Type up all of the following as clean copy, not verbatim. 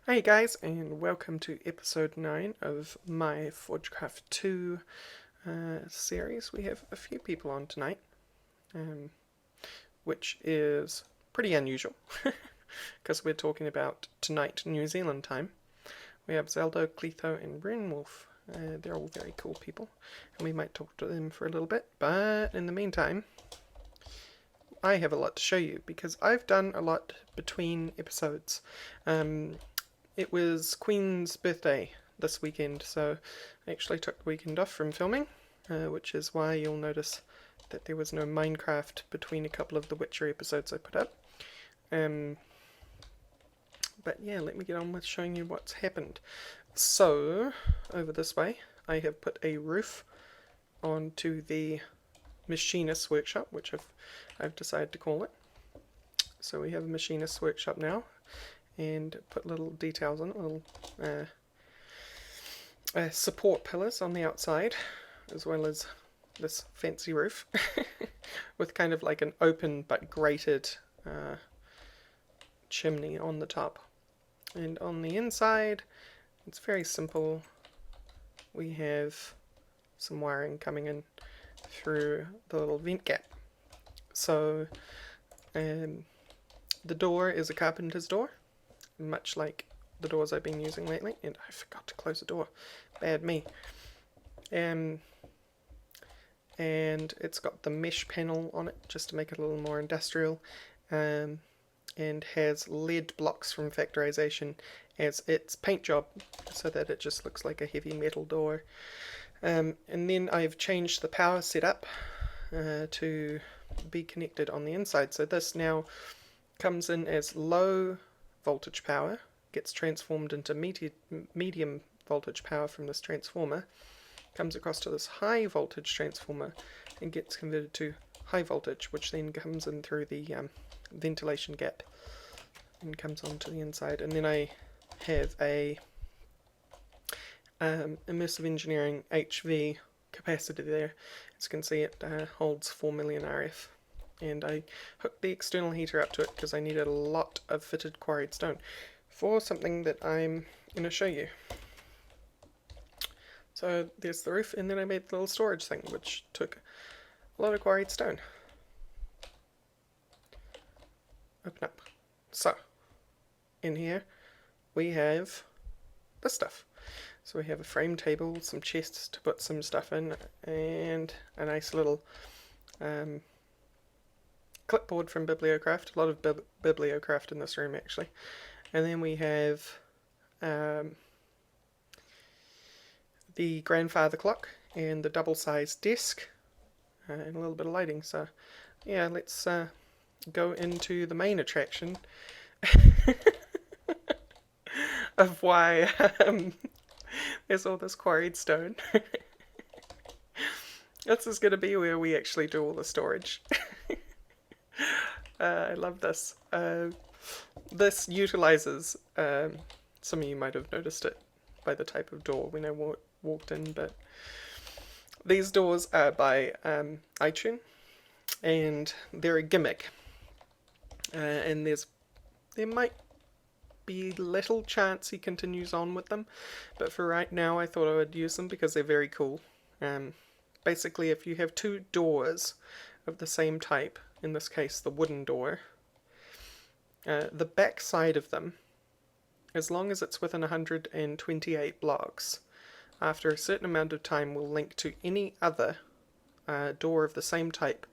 Hey guys, and welcome to episode 9 of my Forgecraft 2 series. We have a few people on tonight, which is pretty unusual, because we're talking about tonight New Zealand time. We have Zelda, Cletho, and Brynwolf. They're all very cool people, and we might talk to them for a little bit, but in the meantime, I have a lot to show you, because I've done a lot between episodes. It was Queen's birthday this weekend, so I actually took the weekend off from filming, which is why you'll notice that there was no Minecraft between a couple of the Witcher episodes I put up. But yeah, let me get on with showing you what's happened. So, over this way, I have put a roof onto the machinist's workshop, which I've decided to call it. So we have a machinist's workshop now, and put little details on it, little support pillars on the outside, as well as this fancy roof with kind of like an open but grated chimney on the top. And on the inside, it's very simple. We have some wiring coming in through the little vent gap. So the door is a carpenter's door, much like the doors I've been using lately, and I forgot to close the door. Bad me. And it's got the mesh panel on it, just to make it a little more industrial, and has lead blocks from factorization as its paint job, so that it just looks like a heavy metal door. And then I've changed the power setup to be connected on the inside, so this now comes in as low voltage power, gets transformed into medium voltage power from this transformer, comes across to this high voltage transformer and gets converted to high voltage, which then comes in through the ventilation gap and comes onto the inside. And then I have a immersive engineering HV capacitor there. As you can see, it holds 4 million RF. And I hooked the external heater up to it because I needed a lot of fitted quarried stone for something that I'm going to show you. So there's the roof, and then I made the little storage thing, which took a lot of quarried stone. Open up. So, in here we have this stuff. So we have a frame table, some chests to put some stuff in, and a nice little clipboard from Bibliocraft. A lot of Bibliocraft in this room, actually. And then we have the grandfather clock and the double-sized desk and a little bit of lighting. So yeah, let's go into the main attraction of why there's all this quarried stone. This is going to be where we actually do all the storage. I love this. This utilizes, some of you might have noticed it by the type of door when I walked in, but these doors are by e.t.c, and they're a gimmick. And there might be little chance he continues on with them, but for right now I thought I would use them because they're very cool. Basically, if you have two doors of the same type, in this case the wooden door, the back side of them, as long as it's within 128 blocks, after a certain amount of time will link to any other door of the same type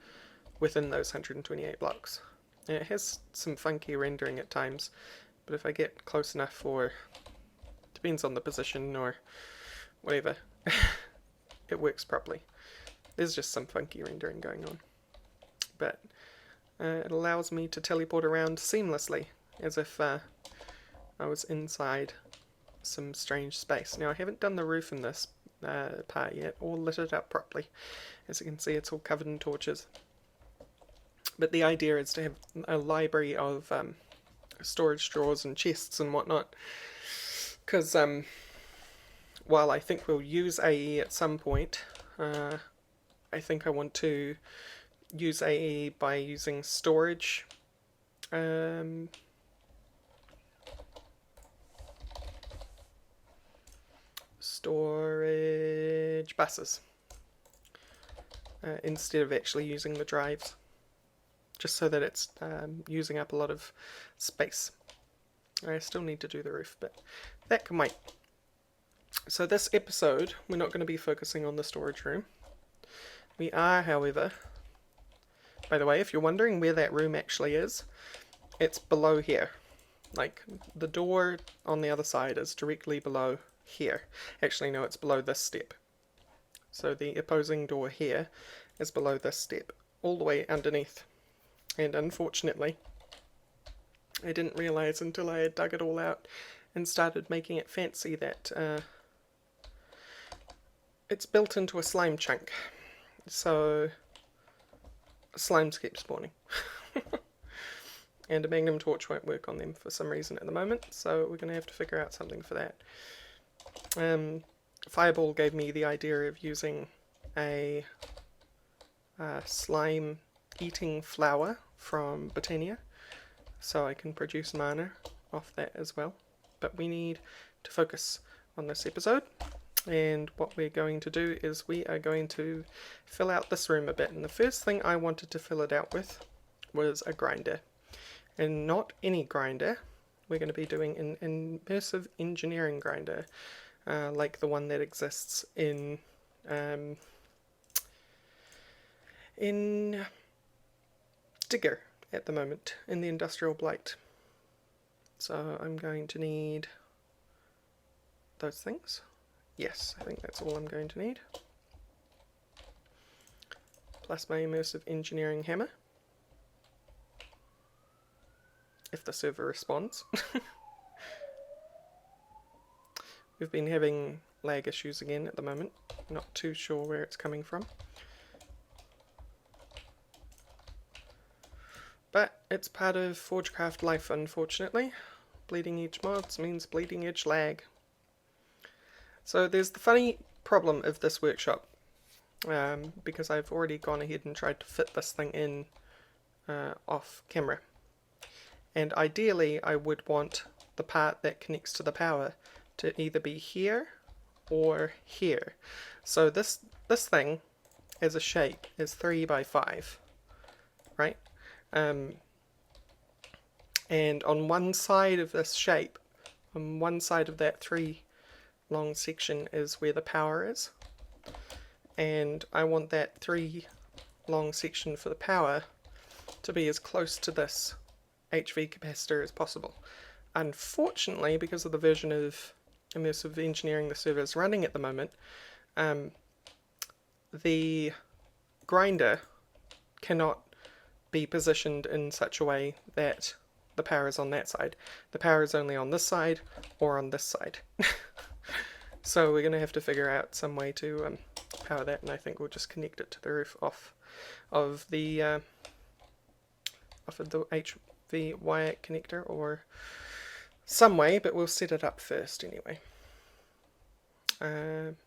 within those 128 blocks. And it has some funky rendering at times, but if I get close enough, or depends on the position or whatever, it works properly. There's just some funky rendering going on, but it allows me to teleport around seamlessly, as if I was inside some strange space. Now I haven't done the roof in this part yet, or lit it up properly. As you can see, it's all covered in torches. But the idea is to have a library of storage drawers and chests and whatnot, because while I think we'll use AE at some point, I think I want to use AE by using storage buses instead of actually using the drives, just so that it's using up a lot of space. I still need to do the roof, but that can wait. So this episode, we're not going to be focusing on the storage room. We are, however, by the way, if you're wondering where that room actually is, it's below here. Like, the door on the other side is directly below here. Actually, no, it's below this step. So the opposing door here is below this step, all the way underneath. And unfortunately, I didn't realise until I had dug it all out and started making it fancy that it's built into a slime chunk. So slimes keep spawning. And a magnum torch won't work on them for some reason at the moment, so we're going to have to figure out something for that. Fireball gave me the idea of using a slime eating flower from Botania, so I can produce mana off that as well. But we need to focus on this episode, and what we're going to do is we are going to fill out this room a bit, and the first thing I wanted to fill it out with was a grinder. And not any grinder. We're going to be doing an immersive engineering grinder, like the one that exists in Digger at the moment, in the Industrial Blight. So I'm going to need those things. Yes, I think that's all I'm going to need. Plus my immersive engineering hammer. If the server responds. We've been having lag issues again at the moment. Not too sure where it's coming from. But it's part of Forgecraft life, unfortunately. Bleeding edge mods means bleeding edge lag. So there's the funny problem of this workshop, because I've already gone ahead and tried to fit this thing in off camera. And ideally I would want the part that connects to the power to either be here or here. So this thing as a shape is 3 by 5, right? And on one side of this shape, on one side of that 3 long section is where the power is. And I want that 3 long section for the power to be as close to this HV capacitor as possible. Unfortunately, because of the version of immersive engineering the server is running at the moment, the grinder cannot be positioned in such a way that the power is on that side. The power is only on this side or on this side. So we're going to have to figure out some way to power that, and I think we'll just connect it to the roof of the HV wire connector or some way, but we'll set it up first anyway. And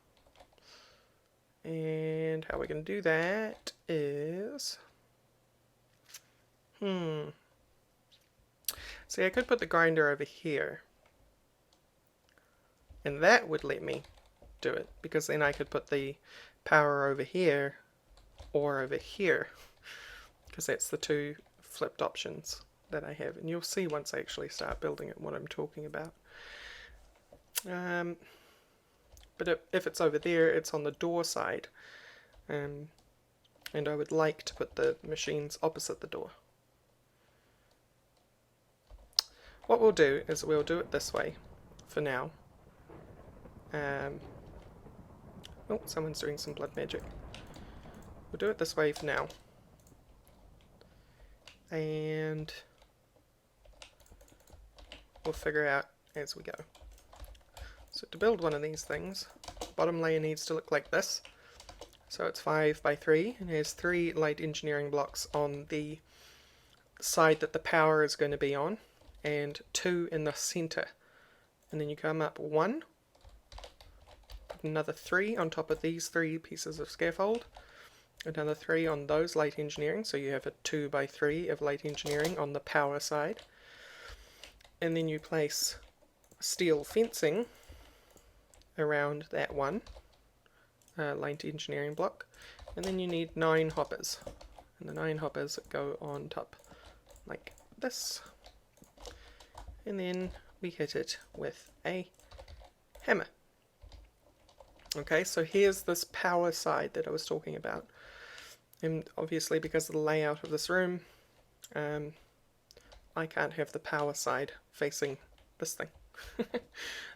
how we're going to do that is... See, I could put the grinder over here, and that would let me do it, because then I could put the power over here or over here, because that's the 2 flipped options that I have, and you'll see once I actually start building it what I'm talking about. But if it's over there, it's on the door side, and I would like to put the machines opposite the door. What we'll do is we'll do it this way for now. Oh, someone's doing some blood magic. We'll do it this way for now. And we'll figure out as we go. So to build one of these things, the bottom layer needs to look like this. So it's 5 by 3 and has 3 light engineering blocks on the side that the power is going to be on, and 2 in the center. And then you come up 1, put another 3 on top of these 3 pieces of scaffold, another 3 on those light engineering, so you have a 2 by 3 of light engineering on the power side. And then you place steel fencing around that one, light engineering block, and then you need 9 hoppers, and the 9 hoppers go on top like this, and then we hit it with a hammer. Okay, so here's this power side that I was talking about, and obviously because of the layout of this room, I can't have the power side facing this thing.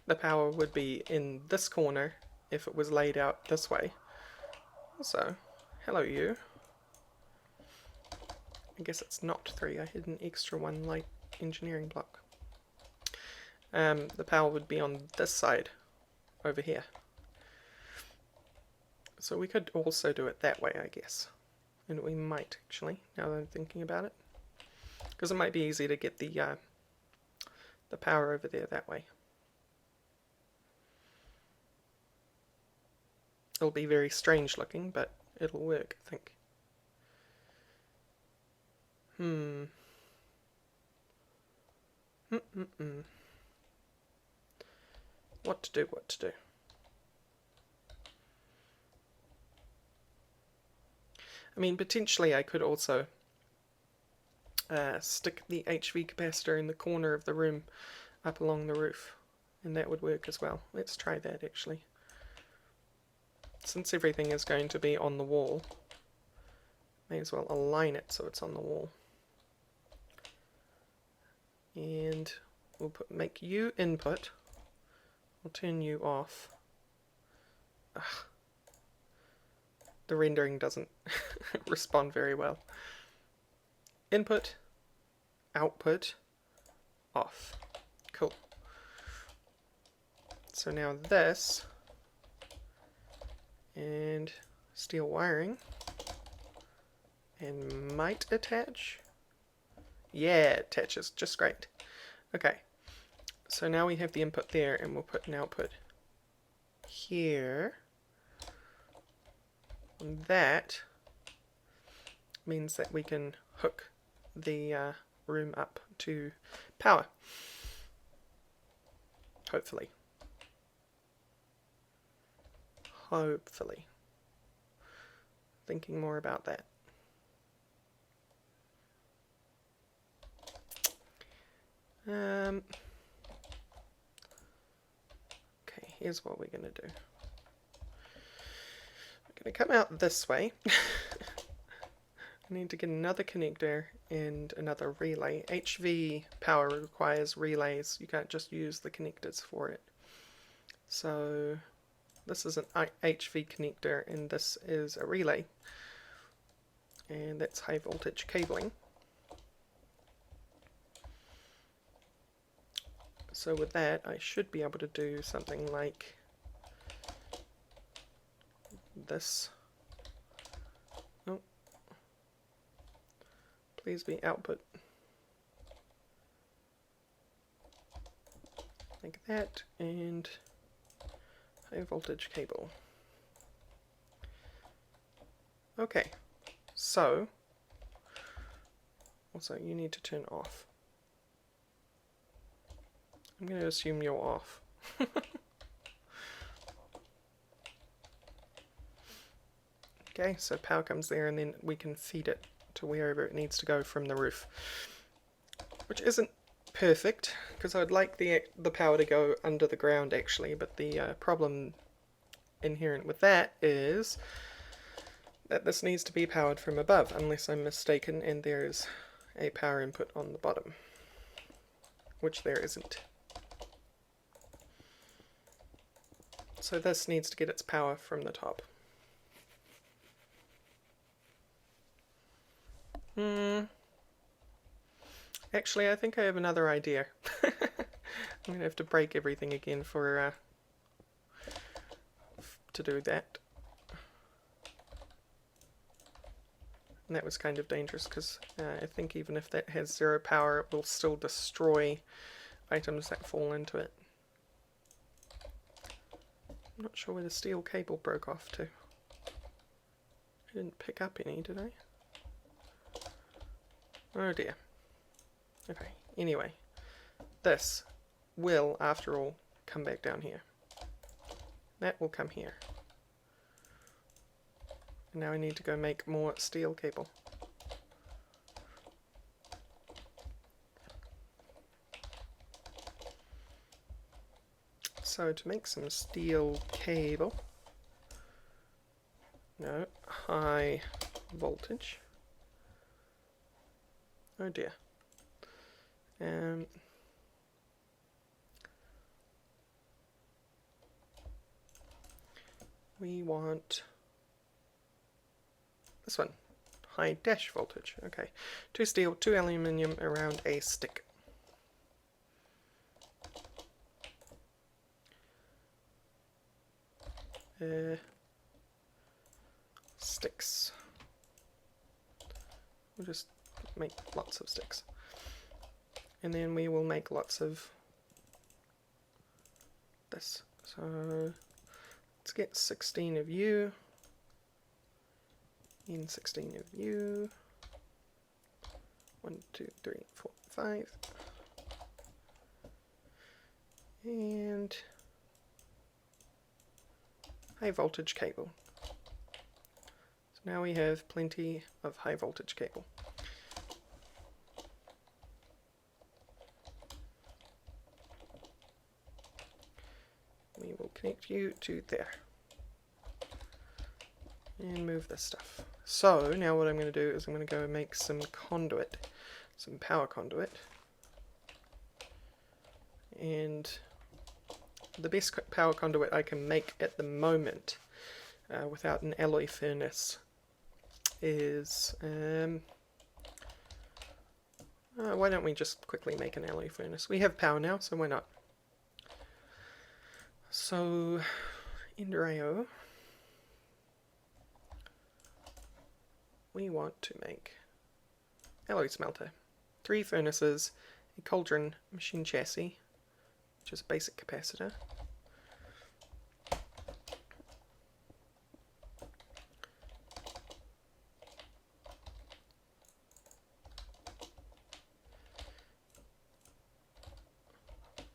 The power would be in this corner if it was laid out this way. So, hello you. I guess it's not 3, I had an extra 1 light engineering block. The power would be on this side over here. So we could also do it that way, I guess. And we might actually, now that I'm thinking about it. Because it might be easy to get the power over there that way. It'll be very strange looking, but it'll work, I think. What to do, what to do. I mean, potentially I could also stick the HV capacitor in the corner of the room up along the roof, and that would work as well. Let's try that actually. Since everything is going to be on the wall, may as well align it so it's on the wall. And we'll make you input. I'll turn you off. Ugh. The rendering doesn't respond very well. Input, output, off. Cool. So now this, and steel wiring, and might attach. Yeah, it attaches just great. Okay, so now we have the input there, and we'll put an output here. And that means that we can hook the room up to power. Hopefully. Hopefully. Thinking more about that. Okay, here's what we're going to do. We're going to come out this way. I need to get another connector and another relay. HV power requires relays. You can't just use the connectors for it. So this is an HV connector and this is a relay. And that's high voltage cabling. So with that, I should be able to do something like this. Oh, please be output. Like that, and high voltage cable. Okay, so also you need to turn off. I'm going to assume you're off. Okay, so power comes there and then we can feed it to wherever it needs to go from the roof. Which isn't perfect, because I'd like the power to go under the ground actually, but the problem inherent with that is that this needs to be powered from above, unless I'm mistaken and there is a power input on the bottom. Which there isn't. So this needs to get its power from the top. Actually, I think I have another idea. I'm going to have to break everything again for to do that. And that was kind of dangerous because I think even if that has 0 power, it will still destroy items that fall into it. I'm not sure where the steel cable broke off to. I didn't pick up any, did I? Oh dear. Okay, anyway. This will, after all, come back down here. That will come here. And now I need to go make more steel cable. So to make some steel cable, no, high voltage. Oh dear. We want this one, high dash voltage. Okay, 2 steel, 2 aluminium around a stick. Sticks. We'll just make lots of sticks. And then we will make lots of this. So let's get 16 of you. And 16 of you. 1, 2, 3, 4, 5. And high voltage cable. So now we have plenty of high voltage cable. We will connect you to there. And move this stuff. So now what I'm going to do is I'm going to go make some conduit, some power conduit. And the best power conduit I can make at the moment without an alloy furnace is why don't we just quickly make an alloy furnace? We have power now, so why not? So Indrio, we want to make alloy smelter, 3 furnaces, a cauldron, machine chassis, which is a basic capacitor,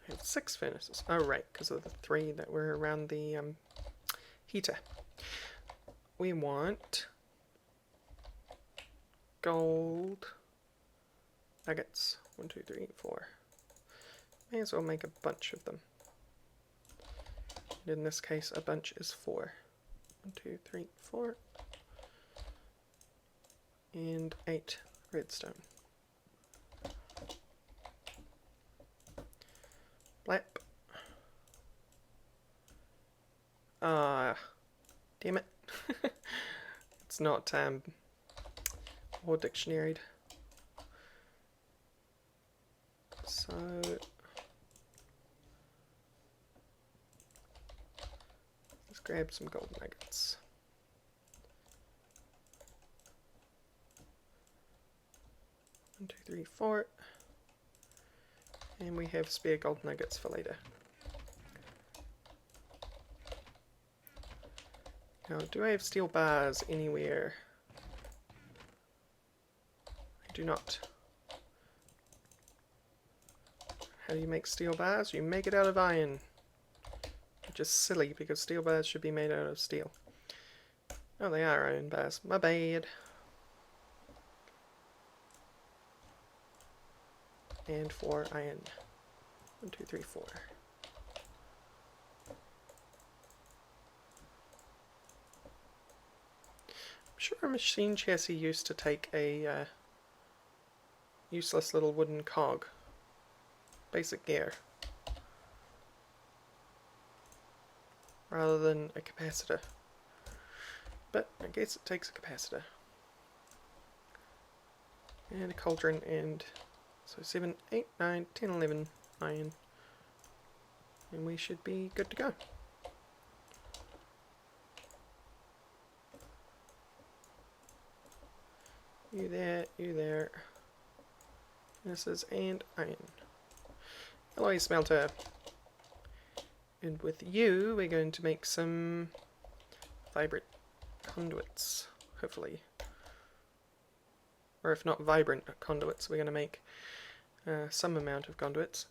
I have 6 furnaces. Oh right, because of the 3 that were around the heater. We want gold nuggets. 1, 2, 3, 4. May as well make a bunch of them. And in this case, a bunch is 4. 1, 2, 3, 4. And 8 redstone. Blap. Damn it. It's not or dictionaried. So let's grab some gold nuggets. One, two, three, 4. And we have spare gold nuggets for later. Now, do I have steel bars anywhere? I do not. How do you make steel bars? You make it out of iron. Which is silly, because steel bars should be made out of steel. Oh, they are iron bars. My bad. And 4 iron. 1, 2, 3, 4. I'm sure a machine chassis used to take a useless little wooden cog. Basic gear. Rather than a capacitor. But I guess it takes a capacitor. And a cauldron, and so 7, 8, 9, 10, 11 iron. And we should be good to go. You there, you there. Furnaces and iron. Alloy smelter. And with you, we're going to make some vibrant conduits, hopefully. Or if not vibrant conduits, we're going to make some amount of conduits.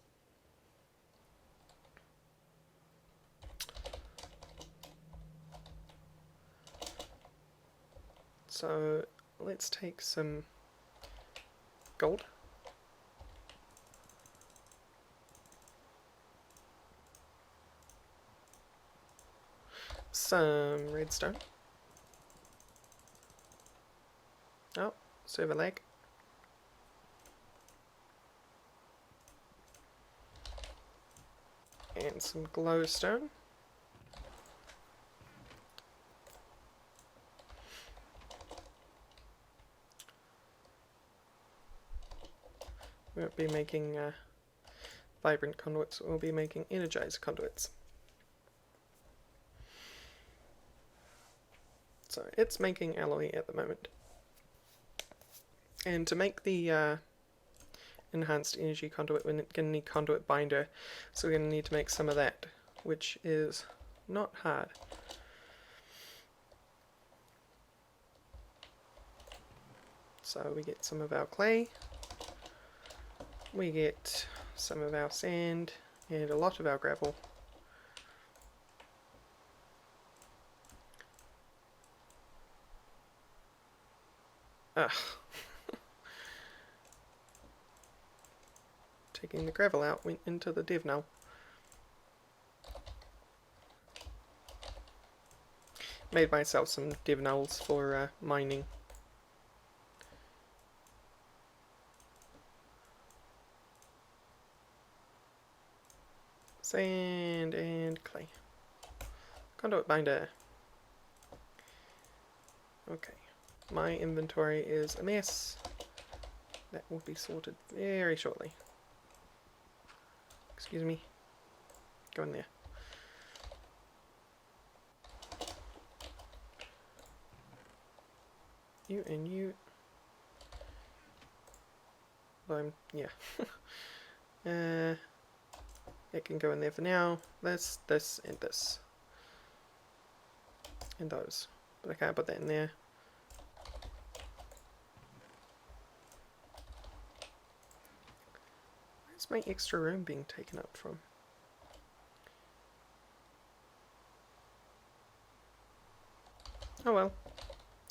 So let's take some gold. Some redstone. Oh, server lag. And some glowstone. We won't be making vibrant conduits, we'll be making energized conduits. So it's making alloy at the moment. And to make the enhanced energy conduit, we're going to need conduit binder, so we're going to need to make some of that, which is not hard. So we get some of our clay, we get some of our sand, and a lot of our gravel. Ugh. Taking the gravel out went into the div null. Made myself some div nulls for mining. Sand and clay. Conduit binder. Okay. My inventory is a mess. That will be sorted very shortly. Excuse me. Go in there. You and you. Yeah. It can go in there for now. This, and this. And those. But I can't put that in there. Where's my extra room being taken up from? Oh well.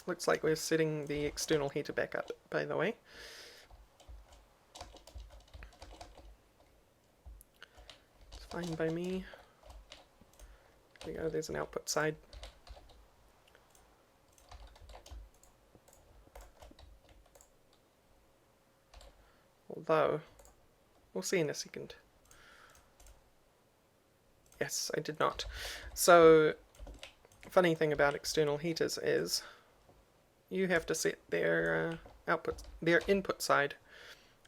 Looks like we're setting the external heater back up, by the way. It's fine by me. There we go, there's an output side. Although, we'll see in a second. Yes, I did not. So, funny thing about external heaters is you have to set their their input side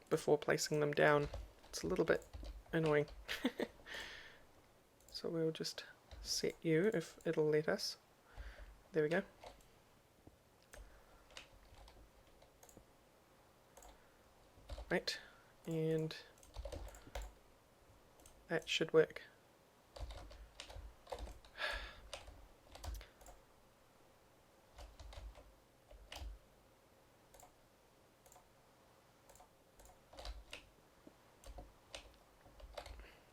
before placing them down. It's a little bit annoying. So we'll just set you if it'll let us. There we go. Right, and that should work.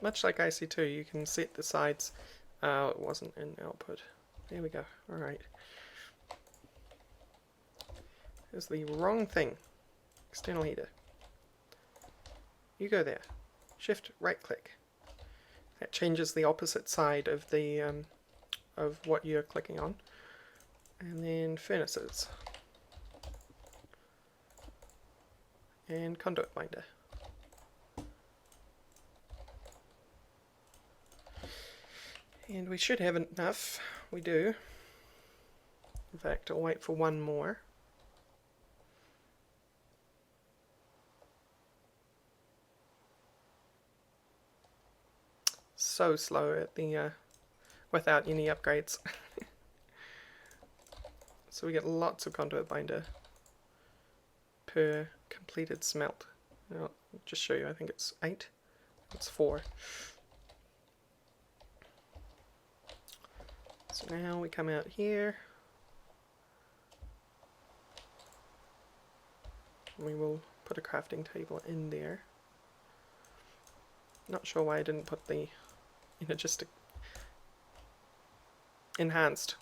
Much like IC2, you can set the sides. It wasn't in output. There we go. Alright. Here's the wrong thing. External heater. You go there. Shift right click. That changes the opposite side of the of what you're clicking on. And then furnaces. And conduit binder. And we should have enough. We do. In fact, I'll wait for one more. So slow at the without any upgrades. So we get lots of conduit binder per completed smelt. I'll just show you. I think it's 8. It's 4. So now we come out here. We will put a crafting table in there. Not sure why I didn't put the energistic enhanced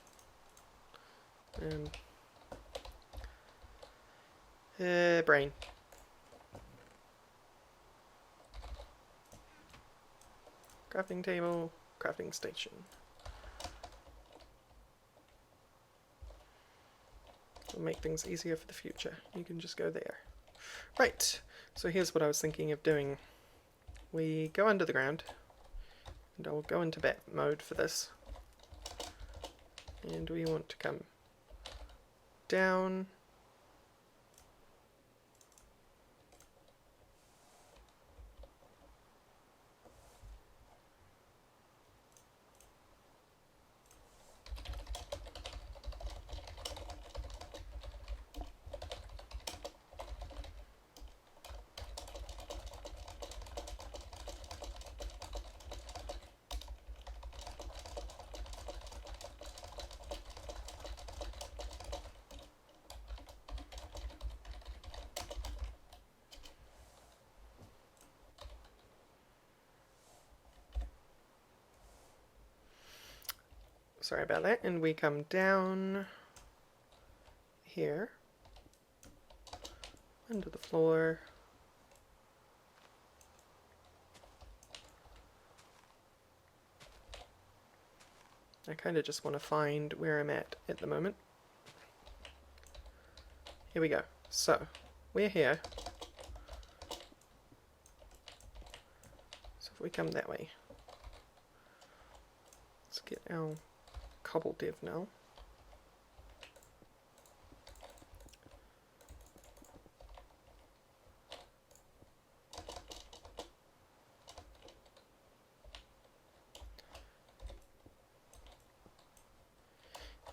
Brain. Crafting table, crafting station. It'll make things easier for the future. You can just go there. Right, so here's what I was thinking of doing. We go under the ground, and I'll go into bat mode for this. And we want to come down. Sorry about that, and we come down here, under the floor. I kind of just want to find where I'm at the moment. Here we go. So, we're here. So if we come that way, let's get our cobble dev now.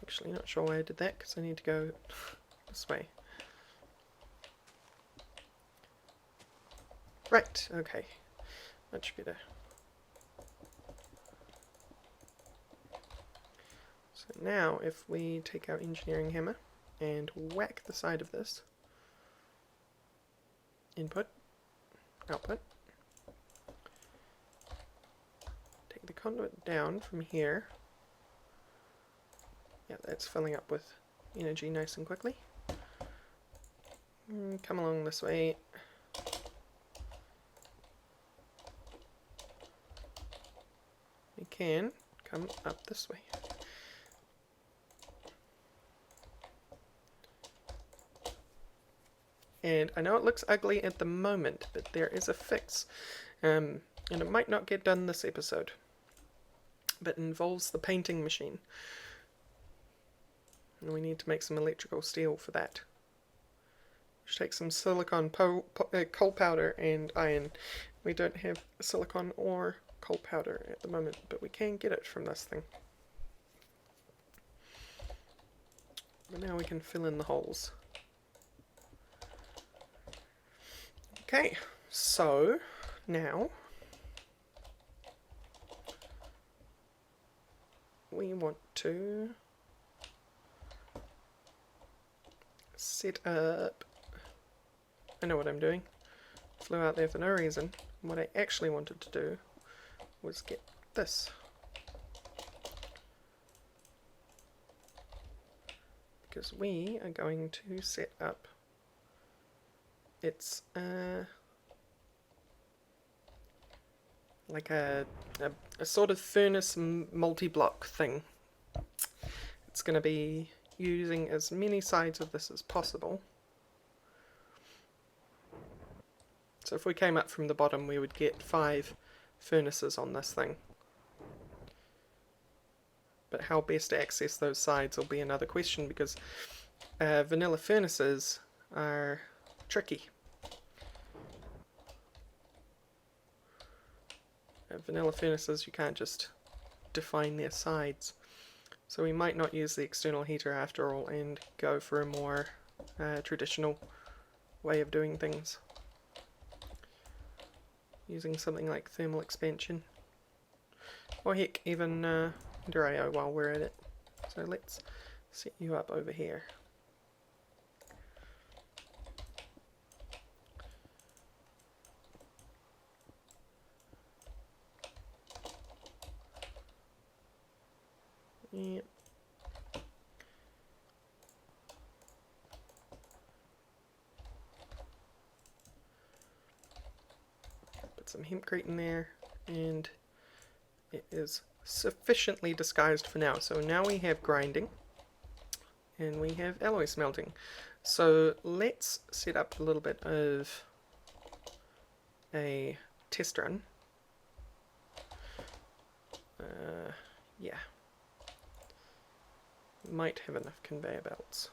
Actually, not sure why I did that because I need to go this way. Right, okay, much better. So now if we take our engineering hammer and whack the side of this, input, output, take the conduit down from here. Yeah, that's filling up with energy nice and quickly. Come along this way. We can come up this way. And I know it looks ugly at the moment, but there is a fix. And it might not get done this episode, but it involves the painting machine. And we need to make some electrical steel for that. Which takes some silicon, coal powder and iron. We don't have silicon or coal powder at the moment, but we can get it from this thing. But now we can fill in the holes. Okay, so now we want to set up, I know what I'm doing, flew out there for no reason. What I actually wanted to do was get this. Because we are going to set up, it's like a sort of furnace multi-block thing. It's going to be using as many sides of this as possible. So if we came up from the bottom, we would get 5 furnaces on this thing. But how best to access those sides will be another question, because vanilla furnaces are tricky. Vanilla furnaces, you can't just define their sides. So we might not use the external heater after all and go for a more traditional way of doing things. Using something like thermal expansion. Or heck, even Durio while we're at it. So let's set you up over here. Yep. some hempcrete in there, and it is sufficiently disguised for now. So now we have grinding and we have alloy smelting. So let's set up a little bit of a test run. Yeah, might have enough conveyor belts.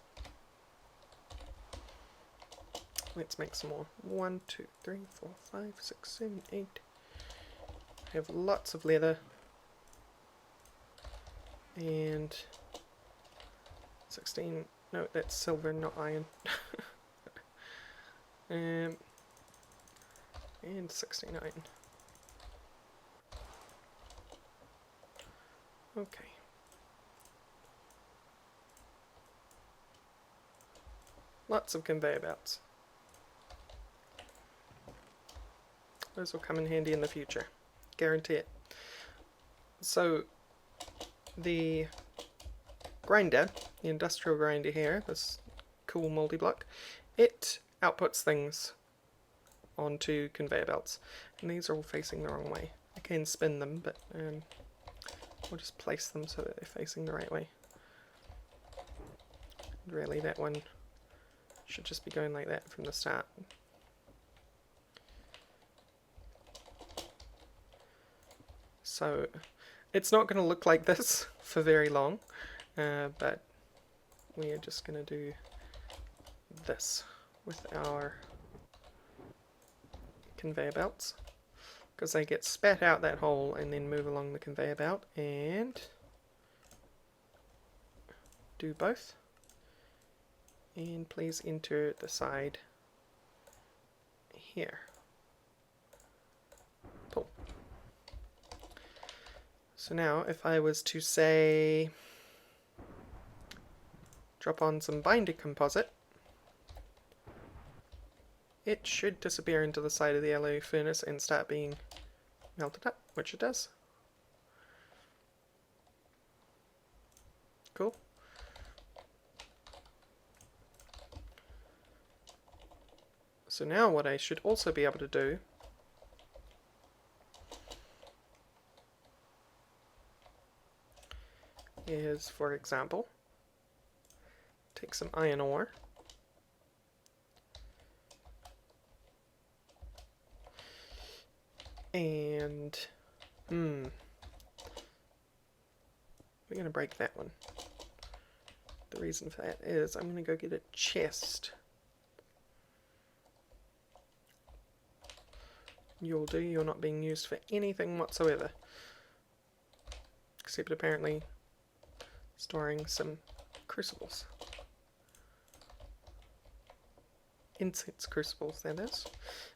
Let's make some more. 1, 2, 3, 4, 5, 6, 7, 8. I have lots of leather and 16. No, that's silver, not iron. And 69. Okay. Lots of conveyor belts. Those will come in handy in the future. Guarantee it. So, the grinder, the industrial grinder here, this cool multi-block, it outputs things onto conveyor belts. And these are all facing the wrong way. I can spin them, but we'll just place them so that they're facing the right way. Really, that one should just be going like that from the start. So it's not going to look like this for very long, but we are just going to do this with our conveyor belts, because they get spat out that hole and then move along the conveyor belt, and do both. And please enter the side here. Pull. So now if I was to say drop on some binder composite, it should disappear into the side of the alloy furnace and start being melted up, which it does. Cool. So now what I should also be able to do is, for example, take some iron ore and we're going to break that one. The reason for that is I'm going to go get a chest. You'll do, you're not being used for anything whatsoever. Except apparently storing some crucibles. Incense crucibles, that is.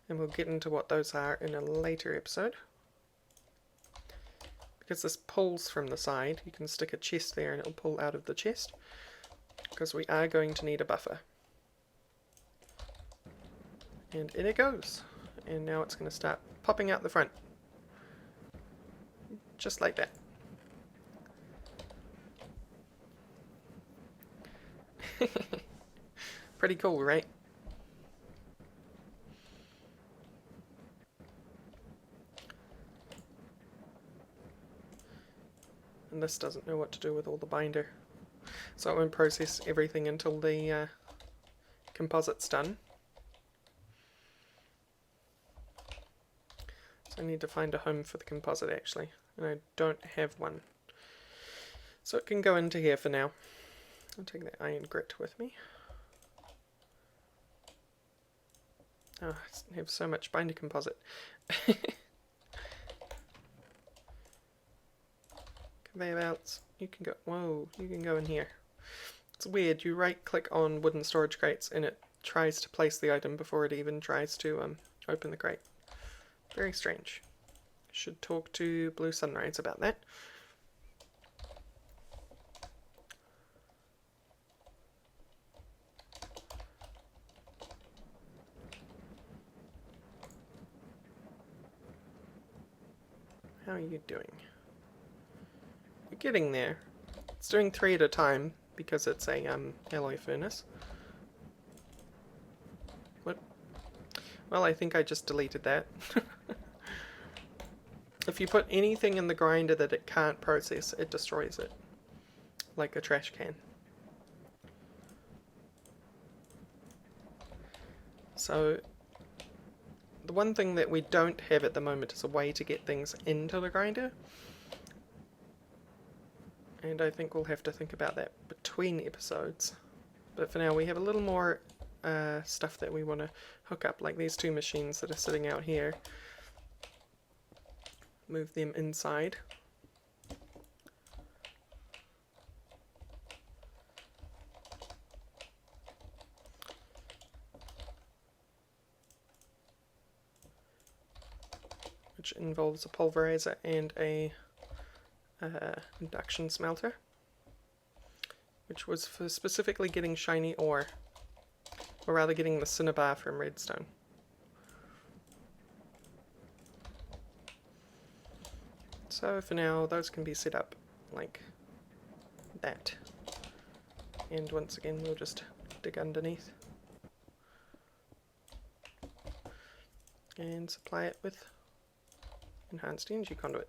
And we'll get into what those are in a later episode. Because this pulls from the side, you can stick a chest there and it'll pull out of the chest. Because we are going to need a buffer. And in it goes. And now it's going to start popping out the front. Just like that. Pretty cool, right? And this doesn't know what to do with all the binder. So it won't process everything until the composite's done. So I need to find a home for the composite actually, and I don't have one. So it can go into here for now. I'll take that iron grit with me. Oh, I have so much binder composite. Conveyor belts, you can go, whoa, you can go in here. It's weird, you right click on wooden storage crates and it tries to place the item before it even tries to open the crate. Very strange. Should talk to Blue Sunrise about that. How are you doing? You're getting there. It's doing 3 at a time because it's a alloy furnace. What? Well, I think I just deleted that. if you put anything in the grinder that it can't process, it destroys it, like a trash can. So the one thing that we don't have at the moment is a way to get things into the grinder, and I think we'll have to think about that between episodes. But for now we have a little more stuff that we want to hook up, like these two machines that are sitting out here. Move them inside. Which involves a pulverizer and a induction smelter, which was for specifically getting shiny ore, or rather getting the cinnabar from redstone. So for now those can be set up like that, and once again we'll just dig underneath and supply it with enhanced energy conduit,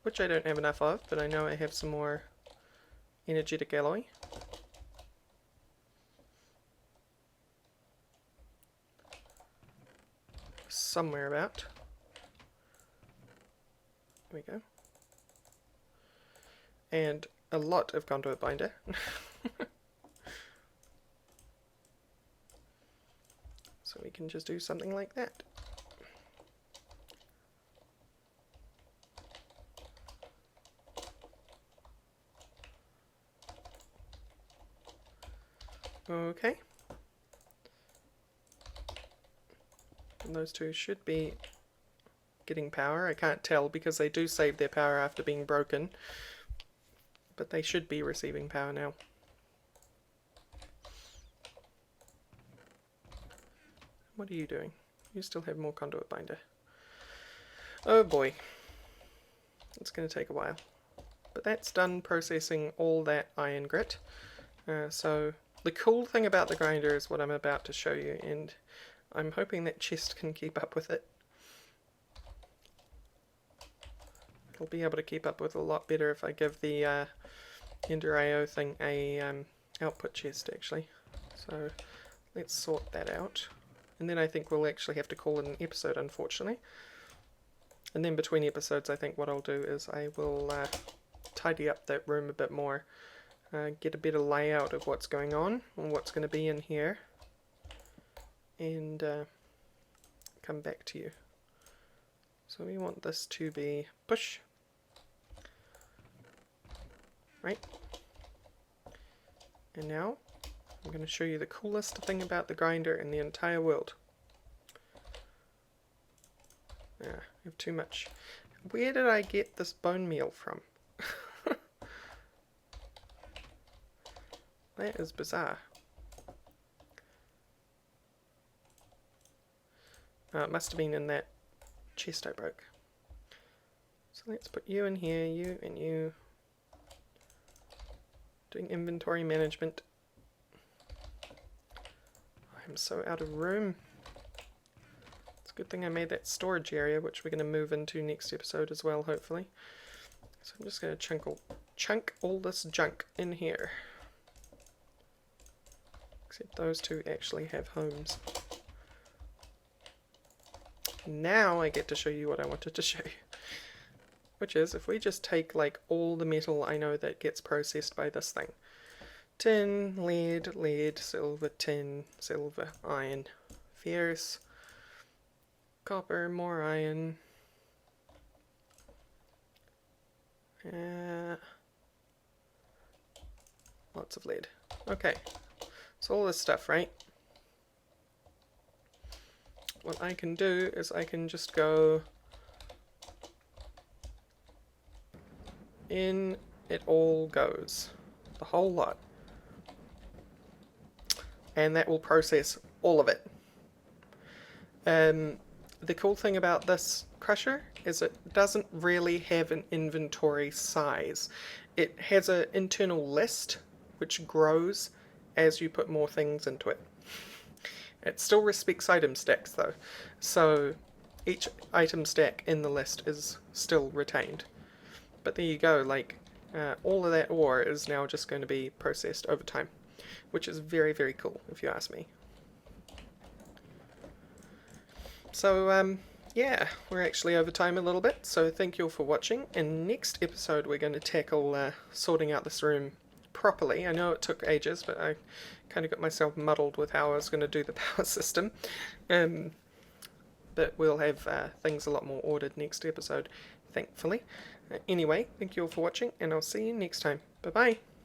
which I don't have enough of, but I know I have some more energetic alloy. Somewhere about. There we go. And a lot of conduit binder. So we can just do something like that. Okay. And those two should be getting power. I can't tell because they do save their power after being broken, but they should be receiving power now. What are you doing? You still have more conduit binder. Oh boy. It's going to take a while. But that's done processing all that iron grit. So the cool thing about the grinder is what I'm about to show you, and I'm hoping that chest can keep up with it. It'll be able to keep up with it a lot better if I give the Ender IO thing a output chest actually. So let's sort that out. And then I think we'll actually have to call it an episode, unfortunately. And then between episodes I think what I'll do is I will tidy up that room a bit more. Get a better layout of what's going on and what's going to be in here. And come back to you. So we want this to be push. Right. And now I'm going to show you the coolest thing about the grinder in the entire world. I have too much. Where did I get this bone meal from? That is bizarre. It must have been in that chest I broke. So let's put you in here, you and you. Doing inventory management. I'm so out of room. It's a good thing I made that storage area, which we're going to move into next episode as well, hopefully. So I'm just going to chunk all this junk in here. Except those two actually have homes. Now I get to show you what I wanted to show you. Which is, if we just take like all the metal I know that gets processed by this thing. Tin, lead, lead, silver, tin, silver, iron, ferrous, copper, more iron. Lots of lead. Okay, so all this stuff, right? What I can do is I can just go in, it all goes, the whole lot, and that will process all of it. The cool thing about this crusher is it doesn't really have an inventory size. It has an internal list which grows as you put more things into it. It still respects item stacks though, so each item stack in the list is still retained. But there you go, like, all of that ore is now just going to be processed over time, which is very, very cool, if you ask me. So, yeah, we're actually over time a little bit, so thank you all for watching. In next episode, we're going to tackle sorting out this room properly. I know it took ages, but I kind of got myself muddled with how I was going to do the power system. But we'll have things a lot more ordered next episode, thankfully. Anyway, thank you all for watching, and I'll see you next time. Bye-bye!